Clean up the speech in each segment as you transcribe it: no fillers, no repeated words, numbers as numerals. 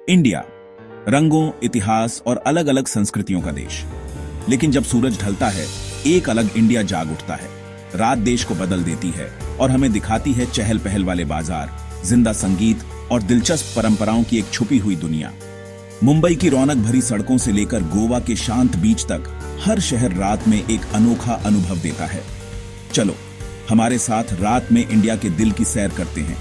India रंगों, इतिहास और अलग अलग संस्कृतियों का देश। लेकिन जब सूरज ढलता है, एक अलग इंडिया जाग उठता है। रात देश को बदल देती है और हमें दिखाती है चहल पहल वाले बाजार, जिंदा संगीत और दिलचस्प परंपराओं की एक छुपी हुई दुनिया। मुंबई की रौनक भरी सड़कों से लेकर गोवा के शांत बीच तक हर शहर रात में एक अनोखा अनुभव देता है। चलो हमारे साथ रात में इंडिया के दिल की सैर करते हैं।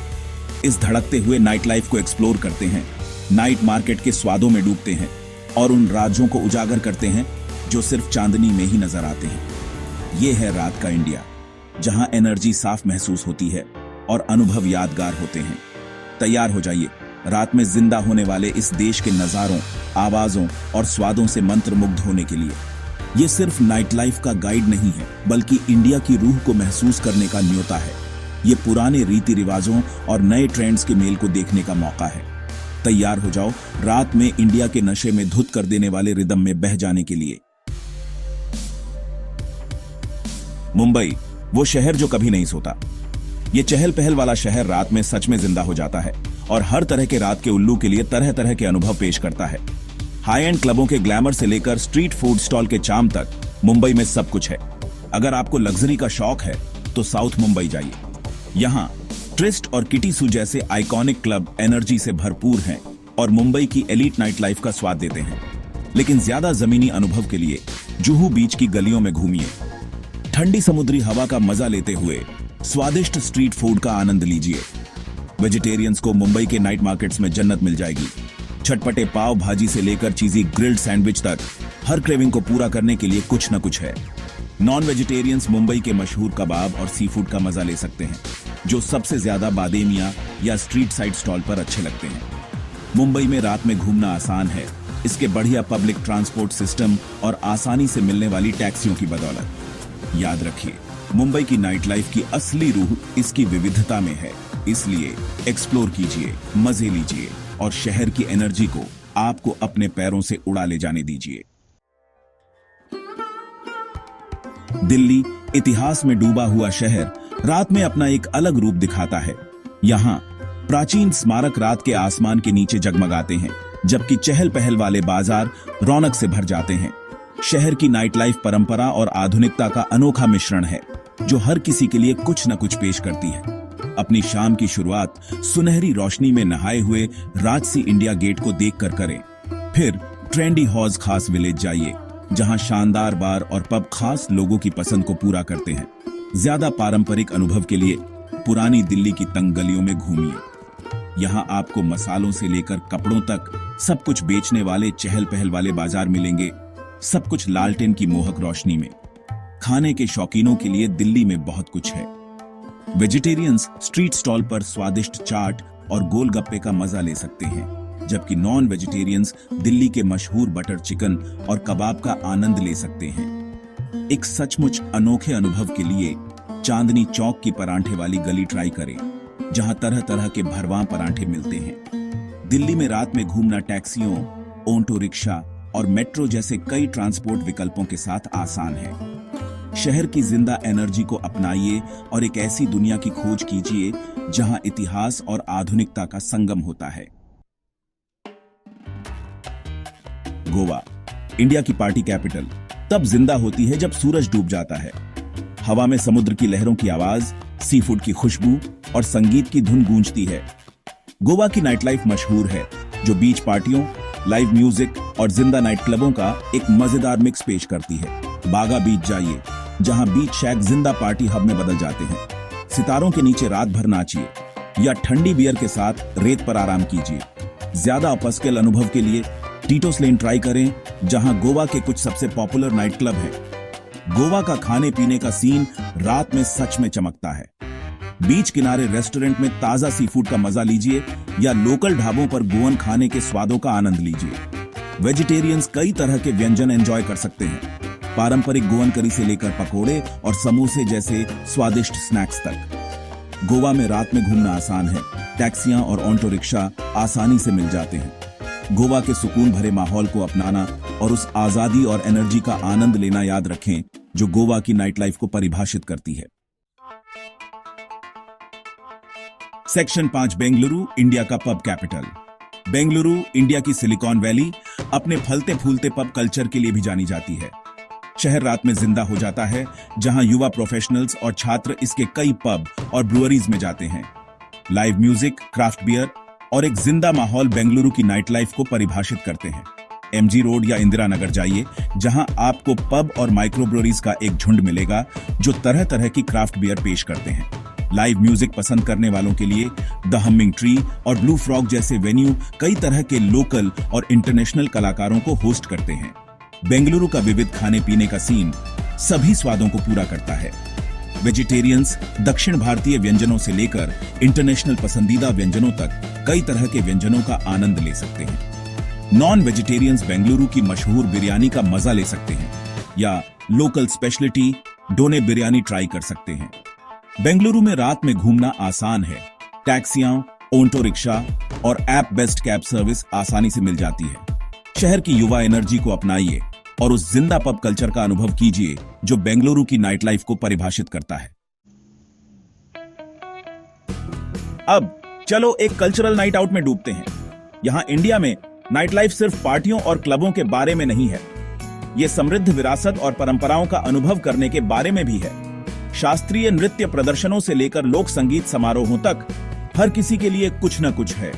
इस धड़कते हुए नाइट लाइफ को एक्सप्लोर करते हैं, नाइट मार्केट के स्वादों में डूबते हैं और उन राज्यों को उजागर करते हैं जो सिर्फ चांदनी में ही नजर आते हैं। ये है रात का इंडिया, जहां एनर्जी साफ महसूस होती है और अनुभव यादगार होते हैं। तैयार हो जाइए रात में जिंदा होने वाले इस देश के नजारों, आवाजों और स्वादों से मंत्रमुग्ध होने के लिए। ये सिर्फ नाइट लाइफ का गाइड नहीं है, बल्कि इंडिया की रूह को महसूस करने का न्योता है। ये पुराने रीति रिवाजों और नए ट्रेंड्स के मेल को देखने का मौका है। तैयार हो जाओ रात में इंडिया के नशे में धुत कर देने वाले रिदम में बह जाने के लिए। मुंबई, वो शहर जो कभी नहीं सोता। ये चहल पहल वाला शहर रात में सच में जिंदा हो जाता है और हर तरह के रात के उल्लू के लिए तरह तरह के अनुभव पेश करता है। हाई एंड क्लबों के ग्लैमर से लेकर स्ट्रीट फूड स्टॉल के चार्म तक मुंबई में सब कुछ है। अगर आपको लग्जरी का शौक है तो साउथ मुंबई जाइए। यहाँ ट्रिस्ट और किटी सू जैसे आइकॉनिक क्लब एनर्जी से भरपूर हैं और मुंबई की एलीट नाइट लाइफ का स्वाद देते हैं। लेकिन ज्यादा जमीनी अनुभव के लिए जुहू बीच की गलियों में घूमिए। ठंडी समुद्री हवा का मजा लेते हुए स्वादिष्ट स्ट्रीट फूड का आनंद लीजिए। वेजिटेरियंस को मुंबई के नाइट मार्केट्स में जन्नत मिल जाएगी। चटपटे पाव भाजी से लेकर चीजी ग्रिल्ड सैंडविच तक हर क्रेविंग को पूरा करने के लिए कुछ न कुछ है। नॉन वेजिटेरियंस मुंबई के मशहूर कबाब और सी फूड का मजा ले सकते हैं, जो सबसे ज्यादा बादेमिया या स्ट्रीट साइड स्टॉल पर अच्छे लगते हैं। मुंबई में रात में घूमना आसान है, इसके बढ़िया पब्लिक ट्रांसपोर्ट सिस्टम और आसानी से मिलने वाली टैक्सियों की बदौलत। याद रखिए, मुंबई की नाइट लाइफ की असली रूह इसकी विविधता में है। इसलिए एक्सप्लोर कीजिए, मजे लीजिए और शहर की एनर्जी को आपको अपने पैरों से उड़ा ले जाने दीजिए। दिल्ली, इतिहास में डूबा हुआ शहर, रात में अपना एक अलग रूप दिखाता है। यहाँ प्राचीन स्मारक रात के आसमान के नीचे जगमगाते हैं, जबकि चहल पहल वाले बाजार रौनक से भर जाते हैं। शहर की नाइट लाइफ परंपरा और आधुनिकता का अनोखा मिश्रण है, जो हर किसी के लिए कुछ न कुछ पेश करती है। अपनी शाम की शुरुआत सुनहरी रोशनी में नहाए हुए राजसी इंडिया गेट को देखकर करें। फिर ट्रेंडी हौज खास विलेज जाइए, जहां शानदार बार और पब खास लोगों की पसंद को पूरा करते हैं। ज्यादा पारंपरिक अनुभव के लिए पुरानी दिल्ली की तंग गलियों में घूमिए। यहाँ आपको मसालों से लेकर कपड़ों तक सब कुछ बेचने वाले चहल पहल वाले बाजार मिलेंगे, सब कुछ लालटेन की मोहक रोशनी में। खाने के शौकीनों के लिए दिल्ली में बहुत कुछ है। वेजिटेरियंस स्ट्रीट स्टॉल पर स्वादिष्ट चाट और गोलगप्पे का मजा ले सकते हैं, जबकि नॉन वेजिटेरियंस दिल्ली के मशहूर बटर चिकन और कबाब का आनंद ले सकते हैं। एक सचमुच अनोखे अनुभव के लिए चांदनी चौक की परांठे वाली गली ट्राई करें, जहां तरह तरह के भरवां परांठे मिलते हैं। दिल्ली में रात में घूमना टैक्सियों, ऑटो रिक्शा और मेट्रो जैसे कई ट्रांसपोर्ट विकल्पों के साथ आसान है। शहर की जिंदा एनर्जी को अपनाइए और एक ऐसी दुनिया की खोज कीजिए जहां इतिहास और आधुनिकता का संगम होता है। गोवा, इंडिया की पार्टी कैपिटल, तब जिंदा होती है जब सूरज डूब जाता है। हवा में समुद्र की लहरों की आवाज, सी फूड की खुशबू और संगीत की धुन गूंजती है। गोवा की नाइट लाइफ मशहूर है, जो बीच पार्टियों, लाइव म्यूजिक और जिंदा नाइट क्लबों का एक मजेदार मिक्स पेश करती है। बागा बीच जाइए, जहां बीच शैक जिंदा पार्टी हब में बदल जाते हैं। सितारों के नीचे रात भर नाचिए या ठंडी बियर के साथ रेत पर आराम कीजिए। ज्यादा अपस्केल अनुभव के लिए टीटोस लेन ट्राई करें, जहां गोवा के कुछ सबसे पॉपुलर नाइट क्लब हैं। गोवा का खाने पीने का सीन रात में सच में चमकता है। बीच किनारे रेस्टोरेंट में ताजा सी फूड का मजा लीजिए या लोकल ढाबों पर गोवन खाने के स्वादों का आनंद लीजिए। वेजिटेरियंस कई तरह के व्यंजन एंजॉय कर सकते हैं, पारंपरिक गोवन करी से लेकर पकोड़े और समोसे जैसे स्वादिष्ट स्नैक्स तक। गोवा में रात में घूमना आसान है, टैक्सियां और ऑटो रिक्शा आसानी से मिल जाते हैं। गोवा के सुकून भरे माहौल को अपनाना और उस आजादी और एनर्जी का आनंद लेना याद रखें जो गोवा की नाइट लाइफ को परिभाषित करती है। सेक्शन 5 बेंगलुरु, इंडिया का पब कैपिटल। बेंगलुरु इंडिया की सिलिकॉन वैली अपने फलते फूलते पब कल्चर के लिए भी जानी जाती है। शहर रात में जिंदा हो जाता है, जहां युवा प्रोफेशनल्स और छात्र इसके कई पब और ब्रुअरीज में जाते हैं। लाइव म्यूजिक, क्राफ्ट बियर और एक जिंदा माहौल बेंगलुरु की नाइट लाइफ को परिभाषित करते हैं। एमजी रोड या इंदिरा नगर जाइए, जहां आपको पब और माइक्रो ब्रुअरीज का एक झुंड मिलेगा जो तरह तरह की क्राफ्ट बियर पेश करते हैं। लाइव म्यूजिक पसंद करने वालों के लिए द हमिंग ट्री और ब्लू फ्रॉग जैसे वेन्यू कई तरह के लोकल और इंटरनेशनल कलाकारों को होस्ट करते हैं। बेंगलुरु का विविध खाने पीने का सीन सभी स्वादों को पूरा करता है। वेजिटेरियंस दक्षिण भारतीय व्यंजनों से लेकर इंटरनेशनल पसंदीदा व्यंजनों तक कई तरह के व्यंजनों का आनंद ले सकते हैं। नॉन वेजिटेरियंस बेंगलुरु की मशहूर बिरयानी का मजा ले सकते हैं या लोकल स्पेशलिटी डोने बिरयानी ट्राई कर सकते हैं। बेंगलुरु में रात में घूमना आसान है। टैक्सियां, ऑटो रिक्शा और ऐप बेस्ड कैब सर्विस आसानी से मिल जाती है। शहर की युवा एनर्जी को अपनाइए और उस जिंदा पब कल्चर का अनुभव कीजिए जो बेंगलुरु की नाइट लाइफ को परिभाषित करता है। अब चलो एक कल्चरल नाइट आउट में डूबते हैं। यहां इंडिया में नाइट लाइफ सिर्फ पार्टियों और क्लबों के बारे में नहीं है, यह समृद्ध विरासत और परंपराओं का अनुभव करने के बारे में भी है। शास्त्रीय नृत्य प्रदर्शनों से लेकर लोक संगीत समारोहों तक हर किसी के लिए कुछ न कुछ है।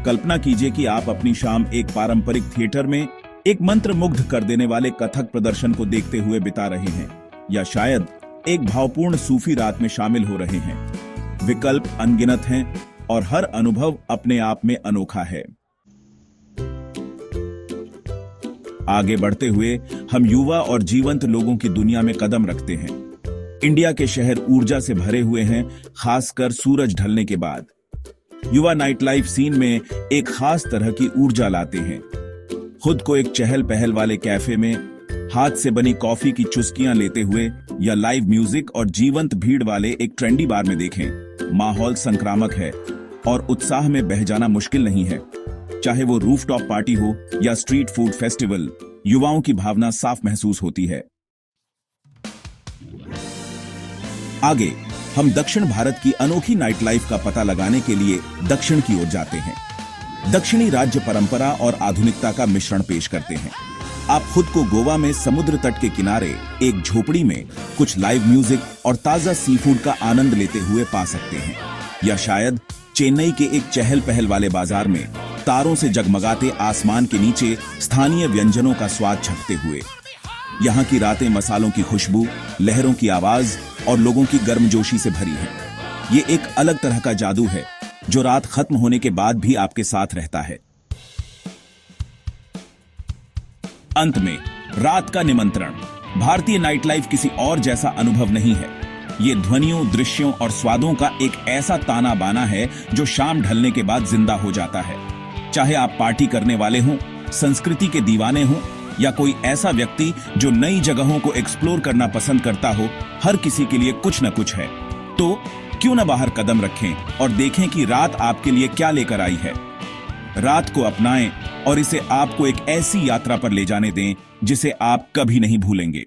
कल्पना कीजिए कि आप अपनी शाम एक पारंपरिक थिएटर में एक मंत्र मुग्ध कर देने वाले कथक प्रदर्शन को देखते हुए बिता रहे हैं, या शायद एक भावपूर्ण सूफी रात में शामिल हो रहे हैं। विकल्प अनगिनत हैं और हर अनुभव अपने आप में अनोखा है। आगे बढ़ते हुए हम युवा और जीवंत लोगों की दुनिया में कदम रखते हैं। इंडिया के शहर ऊर्जा से भरे हुए हैं, खासकर सूरज ढलने के बाद। युवा नाइट लाइफ सीन में एक खास तरह की ऊर्जा लाते हैं। खुद को एक चहल पहल वाले कैफे में हाथ से बनी कॉफी की चुस्कियां लेते हुए या लाइव म्यूजिक और जीवंत भीड़ वाले एक ट्रेंडी बार में देखें। माहौल संक्रामक है और उत्साह में बह जाना मुश्किल नहीं है। चाहे वो रूफटॉप पार्टी हो या स्ट्रीट फूड फेस्टिवल, युवाओं की भावना साफ महसूस होती है। आगे हम दक्षिण भारत की अनोखी नाइट लाइफ का पता लगाने के लिए दक्षिण की ओर जाते हैं। दक्षिणी राज्य परंपरा और आधुनिकता का मिश्रण पेश करते हैं। आप खुद को गोवा में समुद्र तट के किनारे एक झोपड़ी में कुछ लाइव म्यूजिक और ताजा सी फूड का आनंद लेते हुए पा सकते हैं, या शायद चेन्नई के एक चहल पहल वाले बाजार में तारों से जगमगाते आसमान के नीचे स्थानीय व्यंजनों का स्वाद चखते हुए। यहाँ की रातें मसालों की खुशबू, लहरों की आवाज और लोगों की गर्मजोशी से भरी है। ये एक अलग तरह का जादू है जो रात खत्म होने के बाद भी आपके साथ रहता है। अंत में रात का निमंत्रण। भारतीय नाइट लाइफ किसी और जैसा अनुभव नहीं है। ये ध्वनियों, दृश्यों और स्वादों का एक ऐसा ताना बाना है जो शाम ढलने के बाद जिंदा हो जाता है। चाहे आप पार्टी करने वाले हों, संस्कृति के दीवाने हों या कोई ऐसा व्यक्ति जो नई जगहों को एक्सप्लोर करना पसंद करता हो, हर किसी के लिए कुछ न कुछ है। तो क्यों न बाहर कदम रखें और देखें कि रात आपके लिए क्या लेकर आई है। रात को अपनाएं और इसे आपको एक ऐसी यात्रा पर ले जाने दें जिसे आप कभी नहीं भूलेंगे।